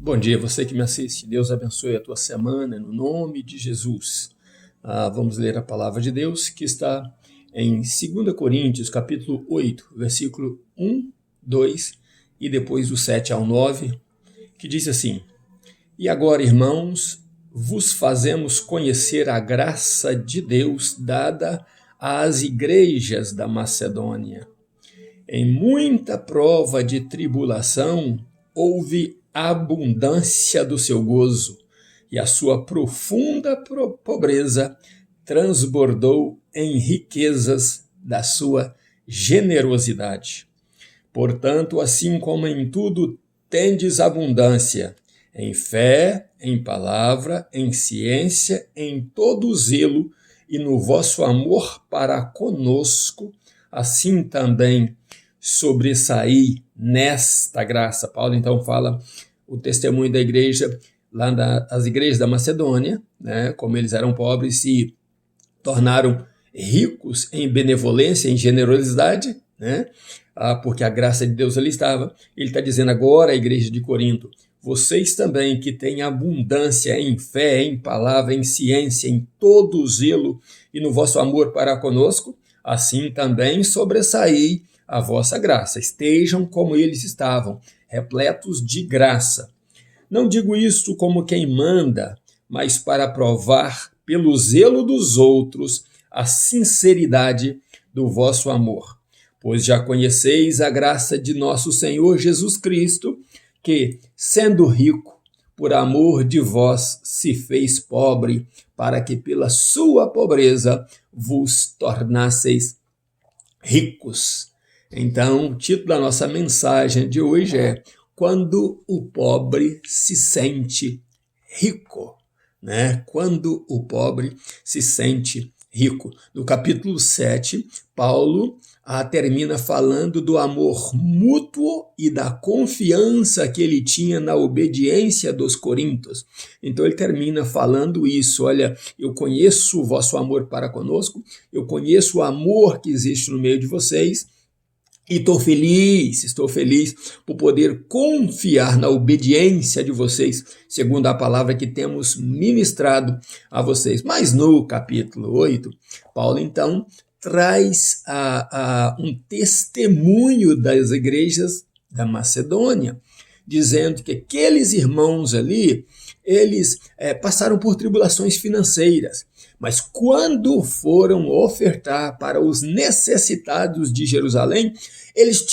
Bom dia, você que me assiste. Deus abençoe a tua semana, no nome de Jesus. Vamos ler a palavra de Deus que está em 2 Coríntios, capítulo 8, versículo 1, 2 e depois do 7 ao 9, que diz assim: E agora, irmãos, vos fazemos conhecer a graça de Deus dada às igrejas da Macedônia. Em muita prova de tribulação, houve abundância do seu gozo, e a sua profunda pobreza transbordou em riquezas da sua generosidade. Portanto, assim como em tudo tendes abundância, em fé, em palavra, em ciência, em todo zelo e no vosso amor para conosco, assim também sobressaí nesta graça. Paulo então fala o testemunho da igreja, lá das igrejas da Macedônia, né, como eles eram pobres, se tornaram ricos em benevolência, em generosidade, né, porque a graça de Deus ali estava. Ele está dizendo agora à igreja de Corinto: vocês também que têm abundância em fé, em palavra, em ciência, em todo o zelo e no vosso amor para conosco, assim também sobressaí a vossa graça. Estejam como eles estavam, repletos de graça. Não digo isto como quem manda, mas para provar pelo zelo dos outros a sinceridade do vosso amor. Pois já conheceis a graça de nosso Senhor Jesus Cristo, que, sendo rico, por amor de vós se fez pobre, para que pela sua pobreza vos tornasseis ricos. Então, o título da nossa mensagem de hoje é: Quando o pobre se sente rico, né? Quando o pobre se sente rico. No capítulo 7, Paulo termina falando do amor mútuo e da confiança que ele tinha na obediência dos coríntios. Então ele termina falando isso: olha, eu conheço o vosso amor para conosco, eu conheço o amor que existe no meio de vocês, e estou feliz por poder confiar na obediência de vocês, segundo a palavra que temos ministrado a vocês. Mas no capítulo 8, Paulo então traz um testemunho das igrejas da Macedônia, dizendo que aqueles irmãos ali, eles passaram por tribulações financeiras, mas quando foram ofertar para os necessitados de Jerusalém, eles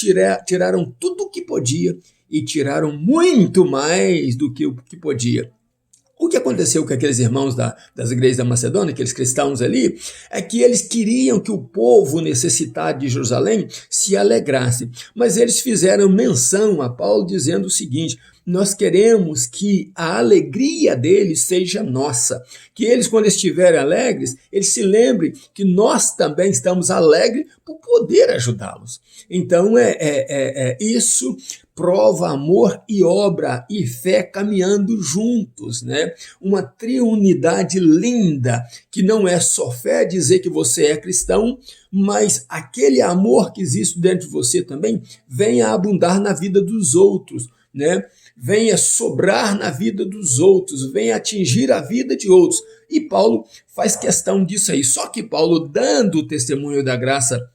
tiraram tudo o que podia e tiraram muito mais do que o que podia. O que aconteceu com aqueles irmãos das igrejas da Macedônia, aqueles cristãos ali, é que eles queriam que o povo necessitado de Jerusalém se alegrasse, mas eles fizeram menção a Paulo dizendo o seguinte: nós queremos que a alegria deles seja nossa, que eles, quando estiverem alegres, eles se lembrem que nós também estamos alegres por poder ajudá-los. Então, isso prova amor e obra e fé caminhando juntos, né? Uma triunidade linda, que não é só fé dizer que você é cristão, mas aquele amor que existe dentro de você também venha a abundar na vida dos outros, né? Venha sobrar na vida dos outros, venha atingir a vida de outros. E Paulo faz questão disso aí. Só que Paulo, dando o testemunho da graça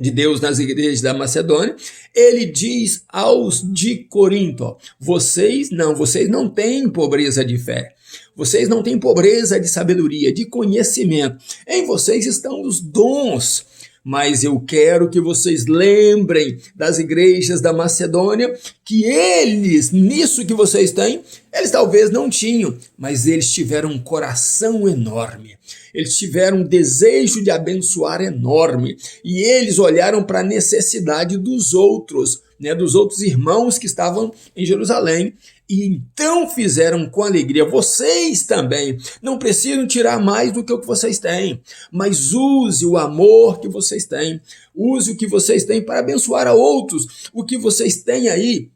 de Deus nas igrejas da Macedônia, ele diz aos de Corinto: ó, vocês não têm pobreza de fé, vocês não têm pobreza de sabedoria, de conhecimento, em vocês estão os dons. Mas eu quero que vocês lembrem das igrejas da Macedônia, que eles, nisso que vocês têm, eles talvez não tinham, mas eles tiveram um coração enorme. Eles tiveram um desejo de abençoar enorme. E eles olharam para a necessidade dos outros, né, dos outros irmãos que estavam em Jerusalém. E então fizeram com alegria. Vocês também não precisam tirar mais do que o que vocês têm, mas use o amor que vocês têm, use o que vocês têm para abençoar a outros. O que vocês têm aí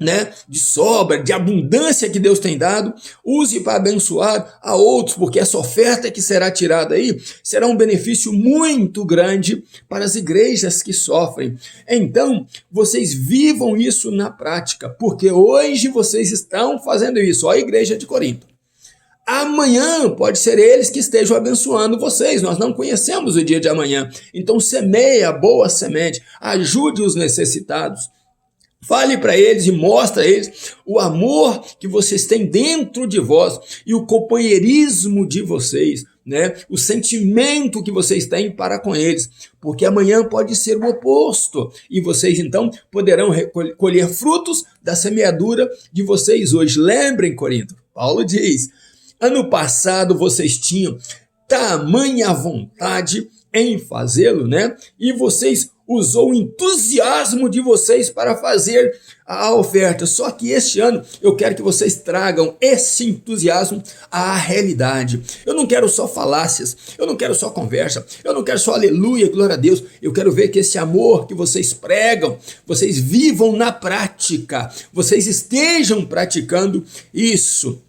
né, de sobra, de abundância que Deus tem dado, use para abençoar a outros, porque essa oferta que será tirada aí será um benefício muito grande para as igrejas que sofrem. Então, vocês vivam isso na prática, porque hoje vocês estão fazendo isso, ó, a igreja de Corinto. Amanhã pode ser eles que estejam abençoando vocês, nós não conhecemos o dia de amanhã. Então, semeie a boa semente, ajude os necessitados. Fale para eles e mostre a eles o amor que vocês têm dentro de vós e o companheirismo de vocês, né? O sentimento que vocês têm para com eles, porque amanhã pode ser o oposto e vocês então poderão colher frutos da semeadura de vocês hoje. Lembrem, Corinto, Paulo diz, ano passado vocês tinham tamanha vontade em fazê-lo, né? E vocês usou o entusiasmo de vocês para fazer a oferta. Só que este ano eu quero que vocês tragam esse entusiasmo à realidade. Eu não quero só falácias, eu não quero só conversa, eu não quero só aleluia, glória a Deus. Eu quero ver que esse amor que vocês pregam, vocês vivam na prática, vocês estejam praticando isso.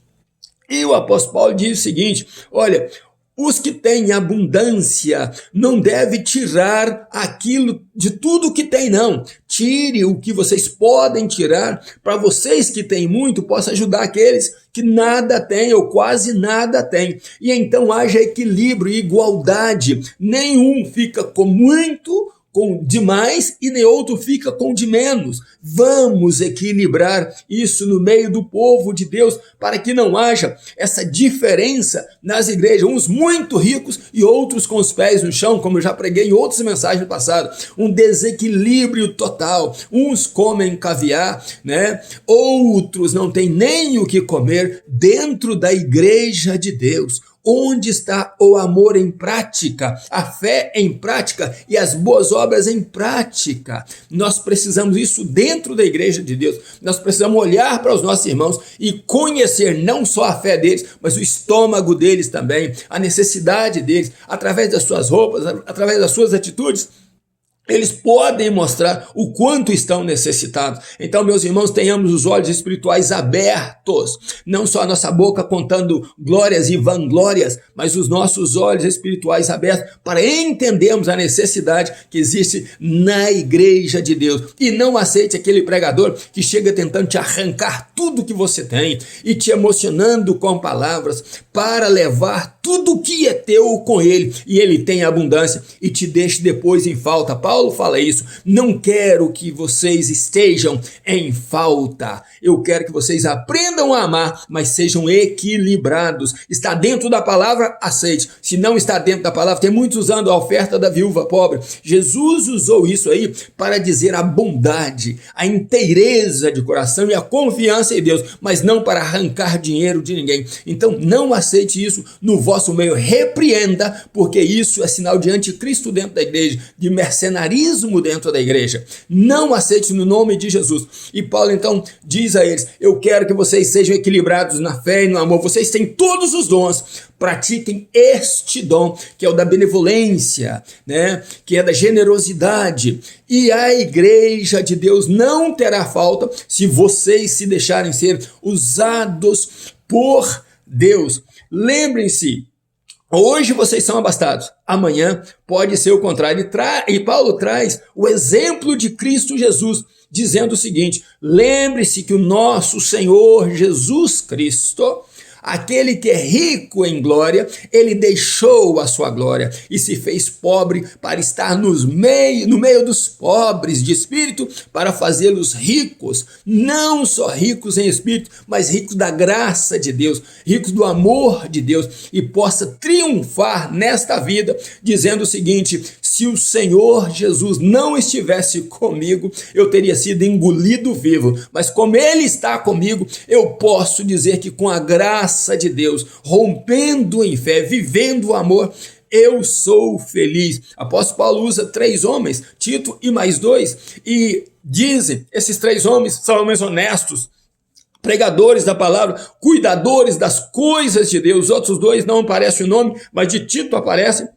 E o apóstolo Paulo diz o seguinte, olha, os que têm abundância não devem tirar aquilo de tudo que tem, não. Tire o que vocês podem tirar, para vocês que têm muito, possa ajudar aqueles que nada têm ou quase nada têm. E então haja equilíbrio e igualdade. Nenhum fica com muito, com demais, e nem outro fica com de menos. Vamos equilibrar isso no meio do povo de Deus, para que não haja essa diferença nas igrejas, uns muito ricos e outros com os pés no chão, como eu já preguei em outras mensagens no passado, um desequilíbrio total, uns comem caviar, né? Outros não têm nem o que comer dentro da igreja de Deus. Onde está o amor em prática, a fé em prática e as boas obras em prática? Nós precisamos isso dentro da igreja de Deus. Nós precisamos olhar para os nossos irmãos e conhecer não só a fé deles, mas o estômago deles também, a necessidade deles, através das suas roupas, através das suas atitudes. Eles podem mostrar o quanto estão necessitados. Então, meus irmãos, tenhamos os olhos espirituais abertos, não só a nossa boca contando glórias e vanglórias, mas os nossos olhos espirituais abertos para entendermos a necessidade que existe na igreja de Deus. E não aceite aquele pregador que chega tentando te arrancar tudo que você tem e te emocionando com palavras para levar tudo que é teu com ele, e ele tem abundância e te deixa depois em falta. Paulo fala isso, não quero que vocês estejam em falta, eu quero que vocês aprendam a amar, mas sejam equilibrados. Está dentro da palavra, aceite. Se não está dentro da palavra, tem muitos usando a oferta da viúva pobre. Jesus usou isso aí para dizer a bondade, a inteireza de coração e a confiança em Deus, mas não para arrancar dinheiro de ninguém. Então não aceite isso no vosso meio, repreenda, porque isso é sinal de anticristo dentro da igreja, de mercenarismo dentro da igreja. Não aceite no nome de Jesus. E Paulo então diz a eles, eu quero que vocês sejam equilibrados na fé e no amor, vocês têm todos os dons, pratiquem este dom, que é o da benevolência, né? Que é da generosidade, e a igreja de Deus não terá falta se vocês se deixarem ser usados por Deus. Lembrem-se, hoje vocês são abastados, amanhã pode ser o contrário. E Paulo traz o exemplo de Cristo Jesus, dizendo o seguinte, lembre-se que o nosso Senhor Jesus Cristo, aquele que é rico em glória, ele deixou a sua glória e se fez pobre para estar no meio dos pobres de espírito, para fazê-los ricos, não só ricos em espírito, mas ricos da graça de Deus, ricos do amor de Deus, e possa triunfar nesta vida, dizendo o seguinte, se o Senhor Jesus não estivesse comigo, eu teria sido engolido vivo, mas como ele está comigo, eu posso dizer que com a graça de Deus, rompendo em fé, vivendo o amor, eu sou feliz. Apóstolo Paulo usa 3 homens, Tito e mais 2, e dizem, esses 3 homens são homens honestos, pregadores da palavra, cuidadores das coisas de Deus. Os outros 2 não aparecem o nome, mas de Tito aparece,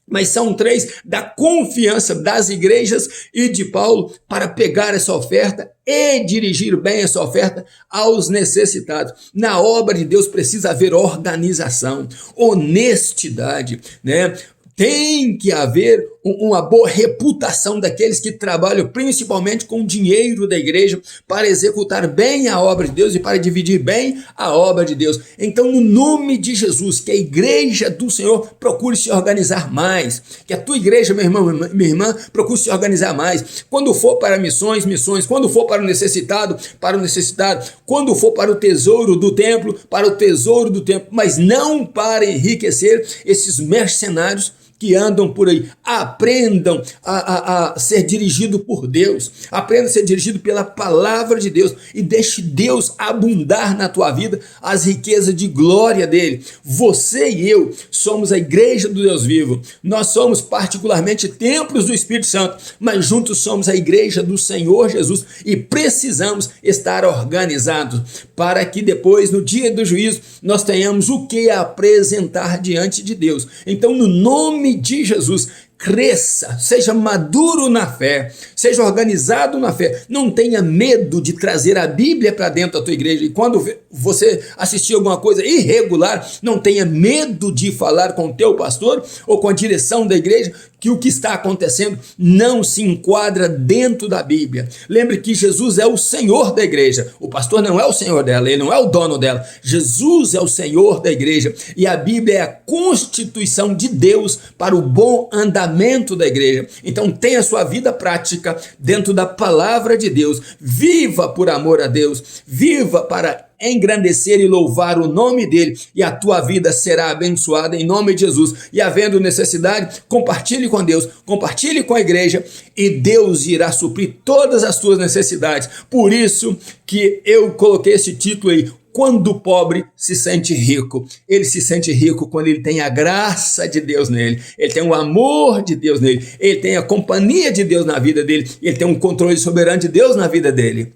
mas são 3 da confiança das igrejas e de Paulo para pegar essa oferta e dirigir bem essa oferta aos necessitados. Na obra de Deus precisa haver organização, honestidade, né? Tem que haver uma boa reputação daqueles que trabalham principalmente com o dinheiro da igreja para executar bem a obra de Deus e para dividir bem a obra de Deus. Então, no nome de Jesus, que a igreja do Senhor procure se organizar mais, que a tua igreja, meu irmão, minha irmã, procure se organizar mais. Quando for para missões, missões. Quando for para o necessitado, para o necessitado. Quando for para o tesouro do templo, para o tesouro do templo. Mas não para enriquecer esses mercenários que andam por aí. Aprendam a ser dirigido por Deus, aprenda a ser dirigido pela palavra de Deus e deixe Deus abundar na tua vida as riquezas de glória dele. Você e eu somos a igreja do Deus vivo, nós somos particularmente templos do Espírito Santo, mas juntos somos a igreja do Senhor Jesus e precisamos estar organizados para que depois, no dia do juízo, nós tenhamos o que apresentar diante de Deus. Então, no nome de Jesus, cresça, seja maduro na fé, seja organizado na fé, não tenha medo de trazer a Bíblia para dentro da tua igreja, e quando você assistir alguma coisa irregular, não tenha medo de falar com o teu pastor ou com a direção da igreja que o que está acontecendo não se enquadra dentro da Bíblia. Lembre que Jesus é o Senhor da igreja, o pastor não é o Senhor dela, ele não é o dono dela, Jesus é o Senhor da igreja e a Bíblia é a constituição de Deus para o bom andamento da igreja. Então tenha sua vida prática dentro da palavra de Deus, viva por amor a Deus, viva para engrandecer e louvar o nome dele, e a tua vida será abençoada em nome de Jesus. E havendo necessidade, compartilhe com Deus, compartilhe com a igreja, e Deus irá suprir todas as tuas necessidades. Por isso que eu coloquei esse título aí: quando o pobre se sente rico. Ele se sente rico quando ele tem a graça de Deus nele, ele tem o amor de Deus nele, ele tem a companhia de Deus na vida dele, ele tem um controle soberano de Deus na vida dele.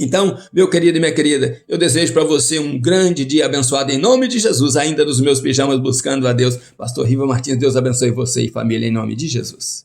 Então, meu querido e minha querida, eu desejo para você um grande dia abençoado em nome de Jesus, ainda nos meus pijamas buscando a Deus. Pastor Riva Martins, Deus abençoe você e família em nome de Jesus.